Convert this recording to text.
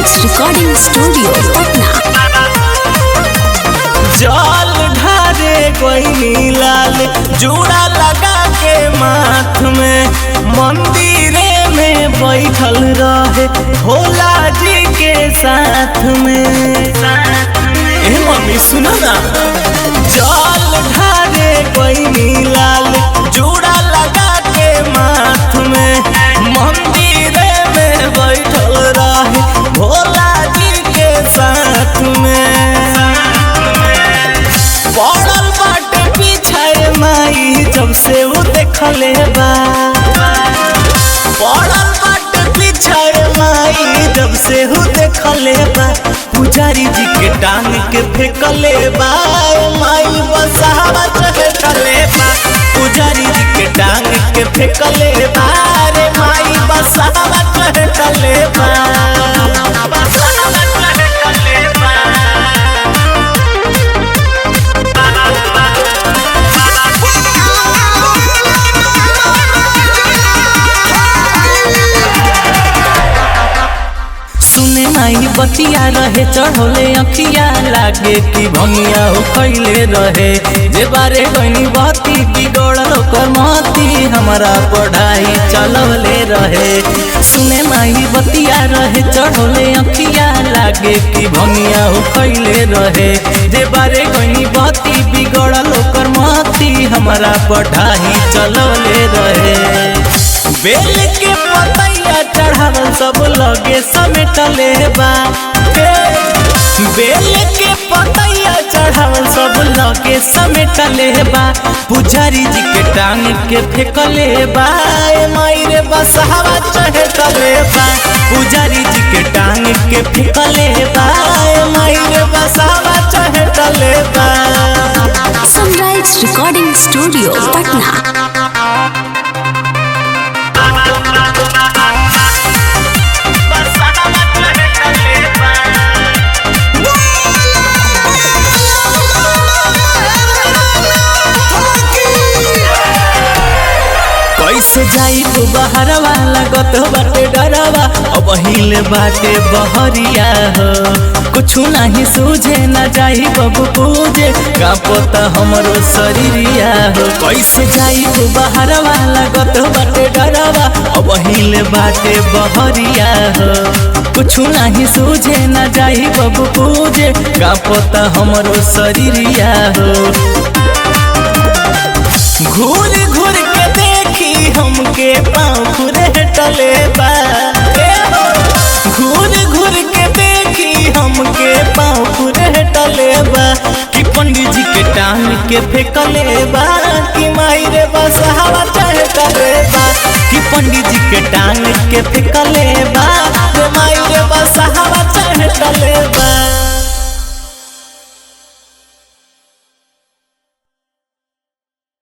Sunrise recording studio Patna. जल ढारे कोई लाल जूड़ा लगा के माथ में मंदिरे में बैठल रहे भोला जी के साथ में। ए मम्मी सुनो ना, जल ढारे कोई लाल जूड़ा लगा के माथ में मंदिरे में बैठल रहे भोला जी के साथ में। पड़ल बाटे पीछे माई जब से वो देखले बा, पड़ल बाटे पीछे माई जब से वो देखले बा। पुजारी जी के टांग के फेंकले बा, माई बसावा चढ़ले बा। पुजारी जी के टांग के फेंकले बा, रे माई बसावा चढ़ले बा। सुने माई बतिया रहे चढ़ोले अखिया लागे कि भंगिया हो खैले रहे। जे बारे गनी बती बिगड़ल ओकर महती हमारा पढ़ाई चलले रहे। सुने माई बतिया रहे चढ़ोले अखिया लागे कि भंगिया हो खैले रहे। जे बारे गनी बती बिगड़ल ओकर महती हमारा पढ़ाई चलले रहे। बेल के पतैया चढ़ावल सब लगे समेटले बा, बेल के पतैया चढ़ावल सब लगे समेटले बा। पुजारी जी के टांग के फेंकले बा, माई रे बसहावा चढ़ले बा। पुजारी जी के टांग के फेंकले बा, माई रे बसहावा चढ़ले बा। Sunrise recording studio Patna. कैसे जाई तू बहरवा लगत बाटे डरवा, अब हिले बाटे बहरिया हो। कुछु नहीं सूझे न जाई बबू पूजे, का पता हमरो शरीरिया हो। कैसे जाई तू बहरवा लगत बाटे डरवा, अब हिले बाटे बहरिया हो। कुछु नहीं सूझे न जाई बबू पूजे, का पता हमरो शरीरिया हो। घूर घूर के देखी हमके पाँव घुरे टले बा, घूर घूर के देखी हमके पाँव घुरे टले बा। कि पंडित जी के टांग के फेंकले बा, कि माई रे बसहावा चढ़ले बा। कि पंडित जी के टांग के फेंकले बा,